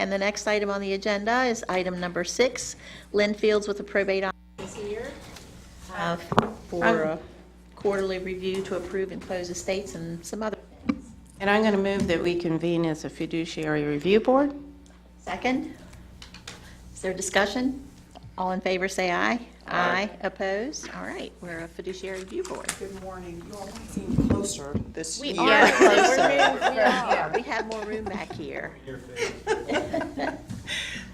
And the next item on the agenda is item number 6, Lynn Fields with the probate office here for a quarterly review to approve and close estates and some other things. And I'm going to move that we convene as a fiduciary review board. Second? Is there discussion? All in favor, say aye. Aye. Opposed? All right, we're a fiduciary review board. Good morning. You all seem closer this We year. are closer. Yeah, we have more room back here.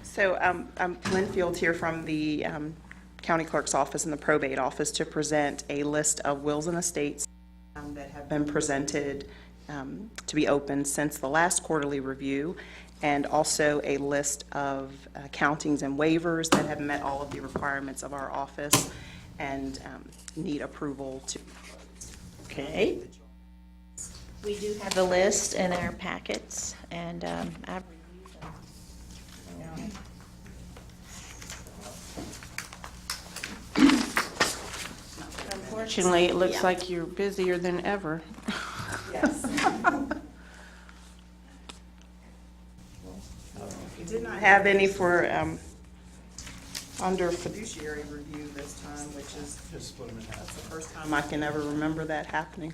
So I'm Lynn Fields here from the County Clerk's Office and the Probate Office to present a list of wills and estates that have been presented to be opened since the last quarterly review, and also a list of countings and waivers that have met all of the requirements of our office and need approval to. Okay. We do have the list in our packets, and I've reviewed them. Unfortunately, it looks Yeah. like you're busier than ever. Yes. We did not have any for under fiduciary review this time, which is that's the first time I can ever remember that happening.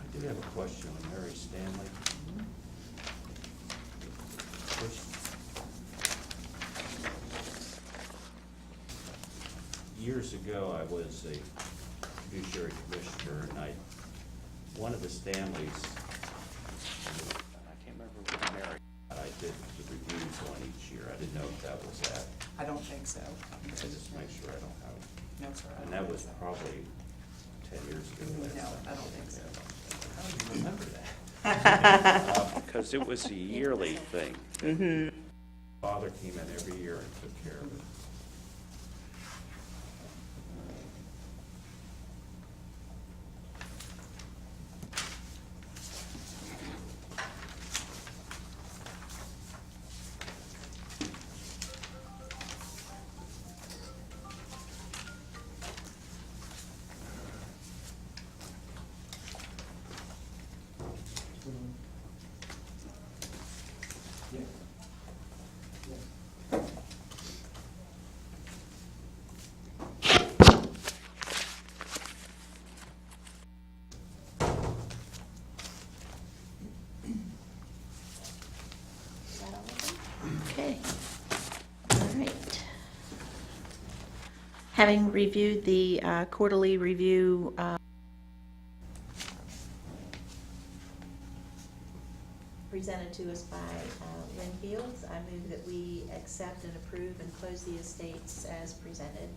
I do have a question on Mary Stanley. Years ago, I was a fiduciary commissioner, and one of the Stanleys, I can't remember what Mary, I did the reviews on each year. I didn't know if that was that. I don't think so. I just make sure I don't have it. No, sir. And that was probably 10 years ago. No, I don't think so. How do you remember that? Because it was a yearly thing. Mm-hmm. Father came in every year and took care of it. Okay. All right. Having reviewed the quarterly review presented to us by Lynn Fields, I move that we accept and approve and close the estates as presented.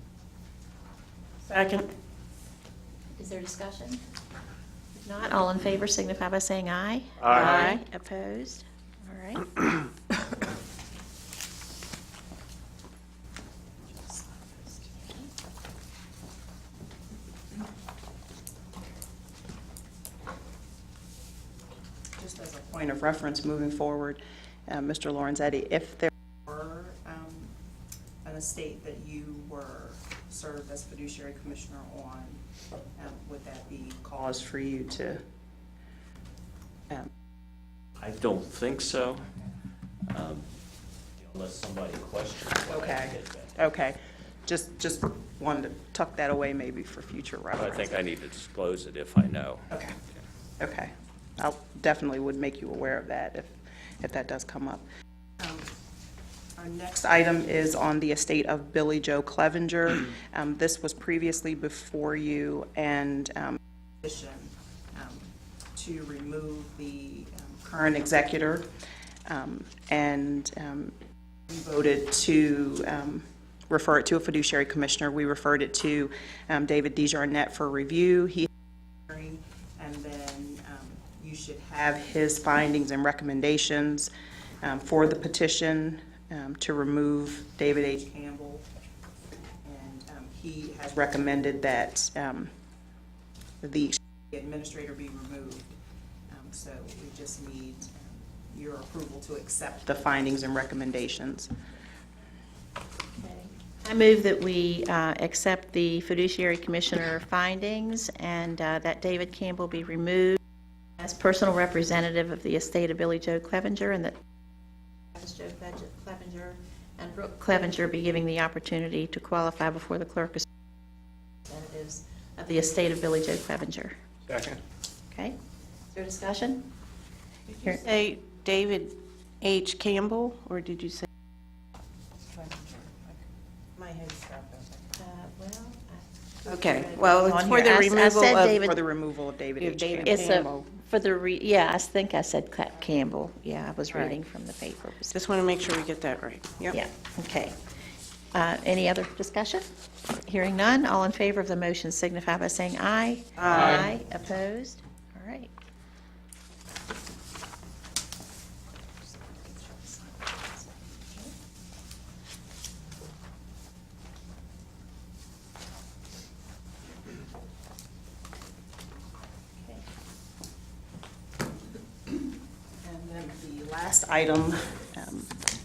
Second. Is there discussion? If not, all in favor signify by saying aye. Aye. Opposed? All right. Just as a point of reference moving forward, Mr. Lorenzetti, if there were an estate that you were served as fiduciary commissioner on, would that be cause for you to? I don't think so, unless somebody questions what I Okay, did that. okay. Just wanted to tuck that away maybe for future But I reference. think I need to disclose it if I know. Okay, okay. I'll definitely would make you aware of that if that does come up. Our next item is on the estate of Billy Joe Clevenger. This was previously before you, and petition to remove the current executor, and we voted to refer it to a fiduciary commissioner. We referred it to David DeJarnette for review. He and then you should have his findings and recommendations for the petition to remove David H. Campbell. And he has recommended that the administrator be removed. So we just need your approval to accept the findings and recommendations. I move that we accept the fiduciary commissioner findings and that David Campbell be removed as personal representative of the estate of Billy Joe Clevenger, and that Joe Clevenger and Brooke Clevenger be given the opportunity to qualify before the clerk as representatives of the estate of Billy Joe Clevenger. Second. Okay? Is there discussion? Did you say David H. Campbell, or did you say? My head stopped. Okay, well, it's On for here. the I removal said of. David- For the removal of David H. David Campbell. It's Campbell. for the, yeah, I think I said Campbell. Yeah, I was Right. reading from the paper. Just want to make sure we get that right. Yep. Yeah, okay. Any other discussion? Hearing none, all in favor of the motion signify by saying aye. Aye. Opposed? All right. And then the last item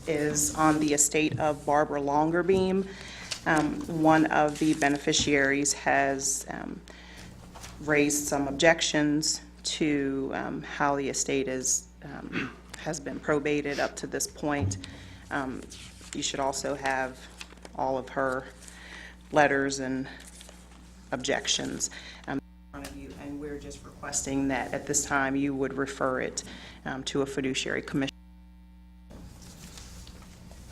is on the estate of Barbara Longerbeam. One of the beneficiaries has raised some objections to how the estate has been probated up to this point. You should also have all of her letters and objections in front of you, and we're just requesting that at this time you would refer it to a fiduciary commission.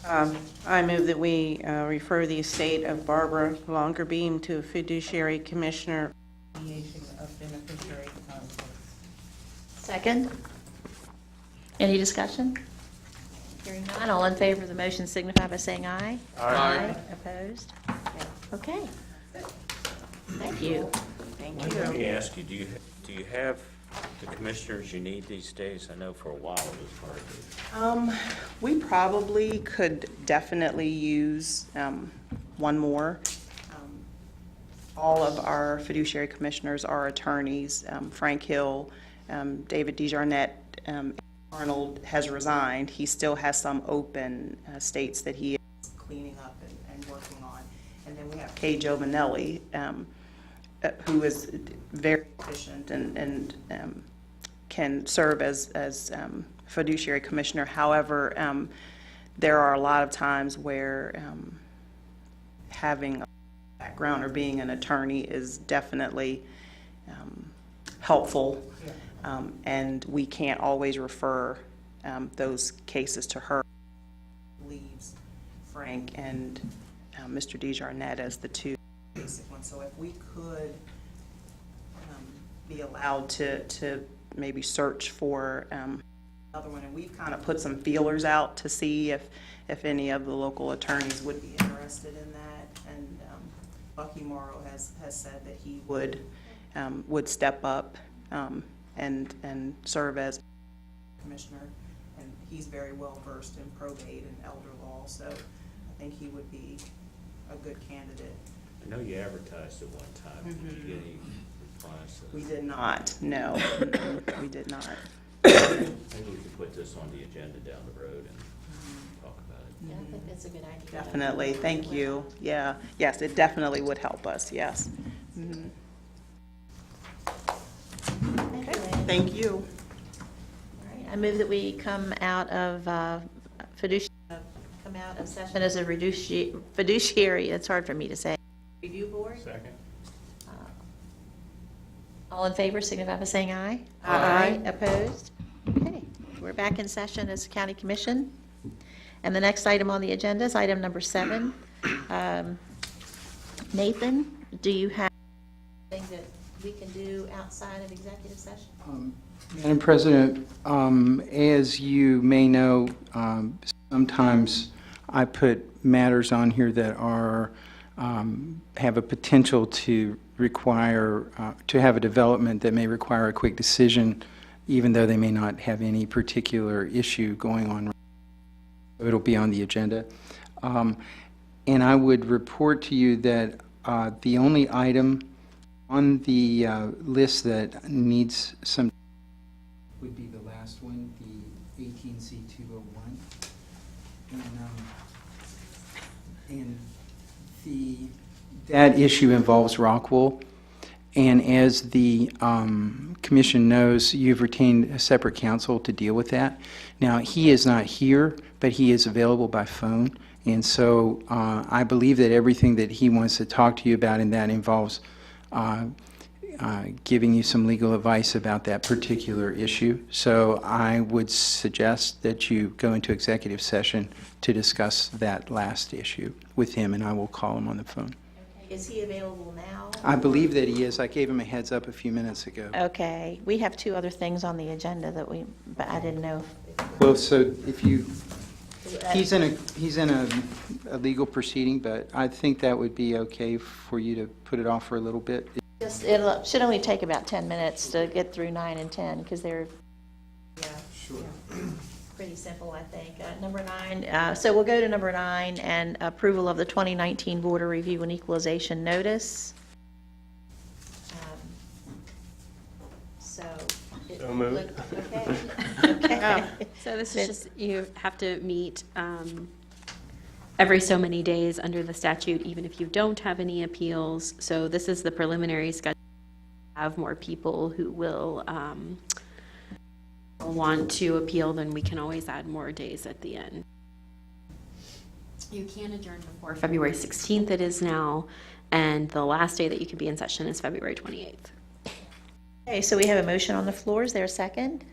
I move that we refer the estate of Barbara Longerbeam to a fiduciary commissioner. Mediation of beneficiary conflicts. Second? Any discussion? Hearing none, all in favor of the motion signify by saying aye. Aye. Opposed? Okay. Thank you. Thank Let you. me ask you, do you have the commissioners you need these days? I know for a while it was hard to. We probably could definitely use one more. All of our fiduciary commissioners are attorneys. Frank Hill, David DeJarnette, Arnold has resigned. He still has some open states that he is cleaning up and working on. And then we have Kay Giovanelli, who is very efficient and can serve as fiduciary commissioner. However, there are a lot of times where having a background or being an attorney is definitely helpful, and we can't always refer those cases to her. Leaves Frank and Mr. DeJarnette as the two basic ones. So if we could be allowed to maybe search for another one, and we've kind of put some feelers out to see if any of the local attorneys would be interested in that. And Bucky Morrow has said that he would step up and serve as commissioner. And he's very well versed in probate and elder law, so I think he would be a good candidate. I know you advertised at one time. Did you get any replies? We did not, no, we did not. Maybe we could put this on the agenda down the road and talk about it. Yeah, I think that's a good idea. Definitely, thank you. Yeah, yes, it definitely would help us, yes. Mhm. Thank you, Lynn. Thank you. All right, I move that we come out of come out of session as a fiduciary, it's hard for me to say. Review board? Second. All in favor, signify by saying aye. Aye. Opposed? Okay, we're back in session as county commission. And the next item on the agenda is item number 7. Nathan, do you have anything that we can do outside of executive session? Madam President, as you may know, sometimes I put matters on here that are, have a potential to require, to have a development that may require a quick decision, even though they may not have any particular issue going on. It'll be on the agenda. And I would report to you that the only item on the list that needs some would be the last one, the 18C201. And that issue involves Rockwool. And as the commission knows, you've retained a separate counsel to deal with that. Now, he is not here, but he is available by phone. And so I believe that everything that he wants to talk to you about, and that involves giving you some legal advice about that particular issue. So I would suggest that you go into executive session to discuss that last issue with him, and I will call him on the phone. Okay, is he available now? I believe that he is. I gave him a heads up a few minutes ago. Okay, we have 2 other things on the agenda that but I didn't know. Well, so if you, he's in a legal proceeding, but I think that would be okay for you to put it off for a little bit. It should only take about 10 minutes to get through 9 and 10, because they're pretty simple, I think. Number 9, so we'll go to number 9, and approval of the 2019 Border Review and Equalization Notice. So moved. Okay. Okay. So this is just, you have to meet every so many days under the statute, even if you don't have any appeals. So this is the preliminary schedule. Have more people who will want to appeal, then we can always add more days at the end. You can adjourn before February 16th, it is now, and the last day that you can be in session is February 28th. Okay, so we have a motion on the floor. Is there a second?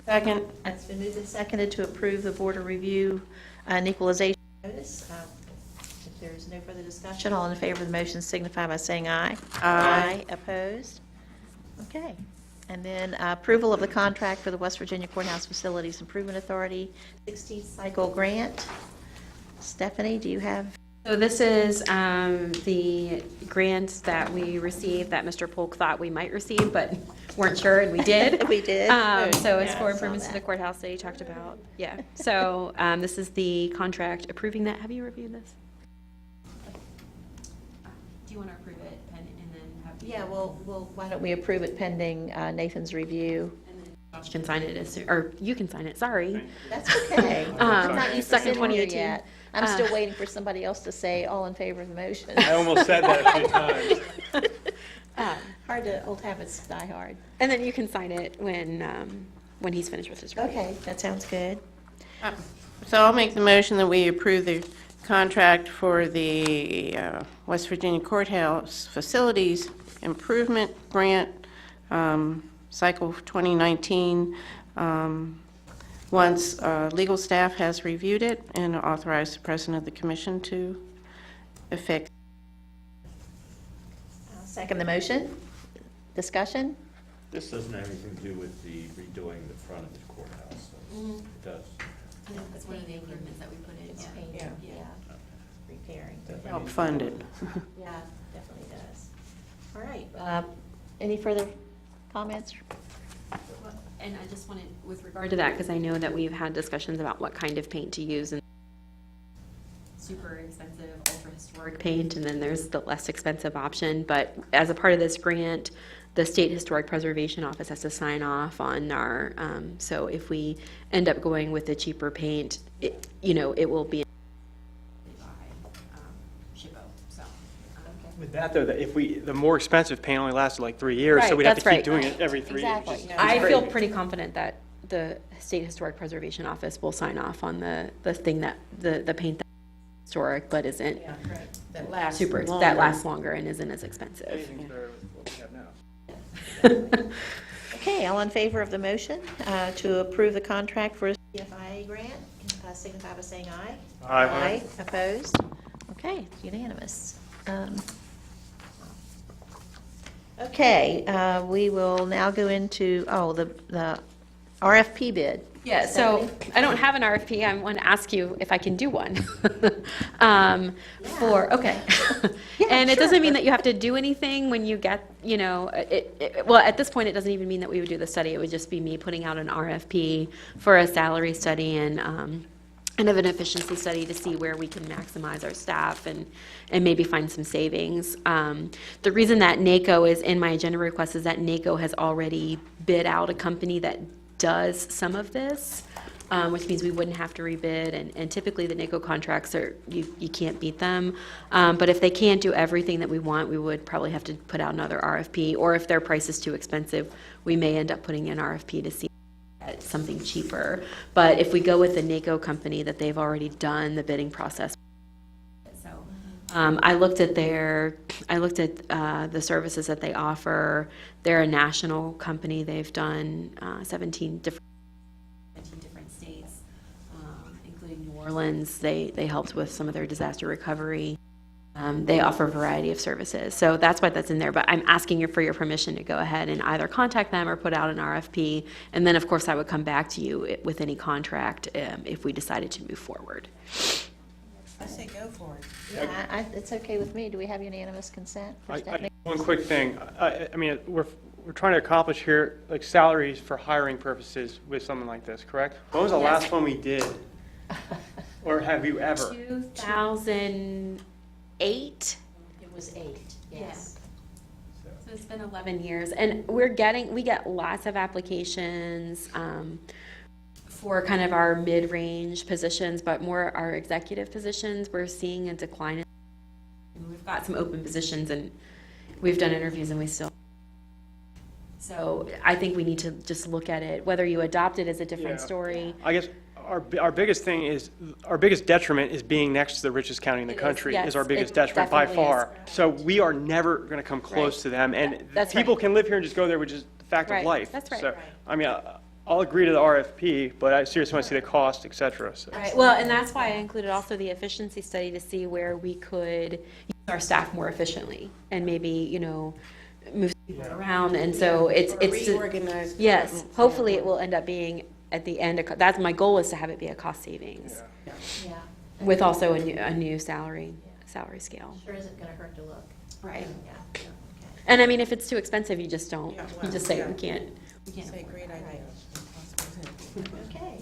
Second. It's been moved and seconded to approve the Border Review and Equalization Notice. If there's no further discussion, all in favor of the motion signify by saying aye. Aye. Opposed? Okay. And then approval of the contract for the West Virginia Courthouse Facilities Improvement Authority 16th Cycle Grant. Stephanie, do you have? So this is the grant that we received that Mr. Polk thought we might receive, but weren't sure, and we did. We did. So it's Yeah, for I saw improvements to that. the courthouse that you talked about. Yeah. So this is the contract approving that. Have you reviewed this? Do you want to approve it and then have? Yeah, well, why don't we approve it pending Nathan's review? And then Josh can sign it as soon, or you can sign it. Sorry. That's okay. I'm not used to Stuck in sitting here 2018. yet. I'm still waiting for somebody else to say all in favor of the motion. I almost said that a few times. Hard to, old habits die hard. And then you can sign it when he's finished with his review. Okay, that sounds good. So I'll make the motion that we approve the contract for the West Virginia Courthouse Facilities Improvement Grant, Cycle 2019, once legal staff has reviewed it, and authorize the president of the commission to effect. I'll second the motion. Discussion? This doesn't have anything to do with the redoing the front of the courthouse, so it does. That's one of the improvements that we put in. It's painting, yeah. Repairing. Help fund it. Yeah, definitely does. All right, any further comments? And I just wanted, with regard to that, because I know that we've had discussions about what kind of paint to use, and super expensive, ultra-historic paint, and then there's the less expensive option. But as a part of this grant, the State Historic Preservation Office has to sign off on our, so if we end up going with the cheaper paint, it, it will be With that, though, that if the more expensive paint only lasted like 3 years, so Right, we'd have to that's right. keep doing it every 3 years. Exactly. Just- I it's feel great. pretty confident that the State Historic Preservation Office will sign off on the thing that, the paint that's historic, but isn't That lasts super, longer. that lasts longer and isn't as expensive. Anything's better with what we have now. Okay, all in favor of the motion to approve the contract for a CFIA grant, signify by saying aye. Aye. Opposed? Okay, it's unanimous. Okay, we will now go into, the RFP bid. Yeah, so I don't have an RFP. I want to ask you if I can do one. Okay. And it doesn't mean that you have to do anything when you get, well, at this point, it doesn't even mean that we would do the study. It would just be me putting out an RFP for a salary study and of an efficiency study to see where we can maximize our staff and maybe find some savings. The reason that NACO is in my agenda request is that NACO has already bid out a company that does some of this, which means we wouldn't have to rebid, and typically the NACO contracts are, you can't beat them. But if they can't do everything that we want, we would probably have to put out another RFP, or if their price is too expensive, we may end up putting an RFP to see at something cheaper. But if we go with the NACO company that they've already done the bidding process. So I looked at the services that they offer. They're a national company. They've done 17 different states, including New Orleans. They helped with some of their disaster recovery. They offer a variety of services. So that's why that's in there. But I'm asking you for your permission to go ahead and either contact them or put out an RFP. And then, of course, I would come back to you with any contract if we decided to move forward. I say go for it. Yeah, it's okay with me. Do we have unanimous consent for Stephanie? One quick thing. I mean, we're trying to accomplish here, like, salaries for hiring purposes with something like this, correct? When was the last one we did? Or have you ever? 2008. It was 8, yes. So it's been 11 years, and we get lots of applications for kind of our mid-range positions, but more our executive positions, we're seeing a decline. We've got some open positions, and we've done interviews, and we still. So I think we need to just look at it. Whether you adopt it is a different story. I guess our biggest thing is, our biggest detriment is being next to the richest county in the country yes, is our biggest it detriment by definitely far. So we are never going to come close Right. to them. And That's people right. can live here and just go there, which is the fact Right. of life. That's right. So, Right. I mean, I'll agree to the RFP, but I seriously want to see the cost, et cetera. So. Right, well, and that's why I included also the efficiency study to see where we could use our staff more efficiently and maybe, move people around. And so it's Reorganize. yes, hopefully it will end up being at the end, that's my goal, is to have it be a cost savings Yeah, with also a new salary scale. sure isn't going to hurt to look. Right. Yeah, okay. And I mean, if it's too expensive, you just don't, Yeah, you just say, yeah. we can't. Say great idea. Okay.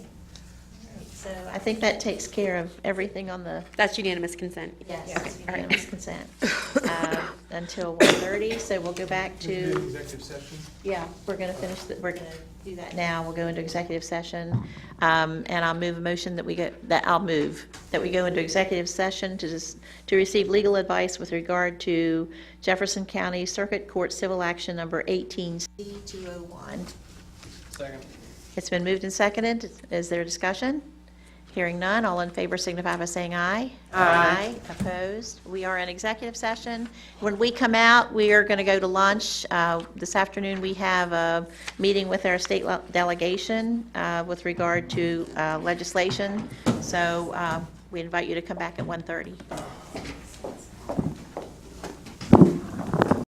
So I think that takes care of everything on the, That's unanimous consent. yes, Okay, all right. unanimous consent. Until 1:30, so we'll go back to, Executive session? yeah, we're going to finish, we're going to do that now. We'll go into executive session. And I'll move a motion that we go into executive session to receive legal advice with regard to Jefferson County Circuit Court Civil Action Number 18C201. Second. It's been moved and seconded. Is there discussion? Hearing none, all in favor signify by saying aye. Aye. Opposed? We are in executive session. When we come out, we are going to go to lunch. This afternoon, we have a meeting with our state delegation with regard to legislation. So we invite you to come back at 1:30.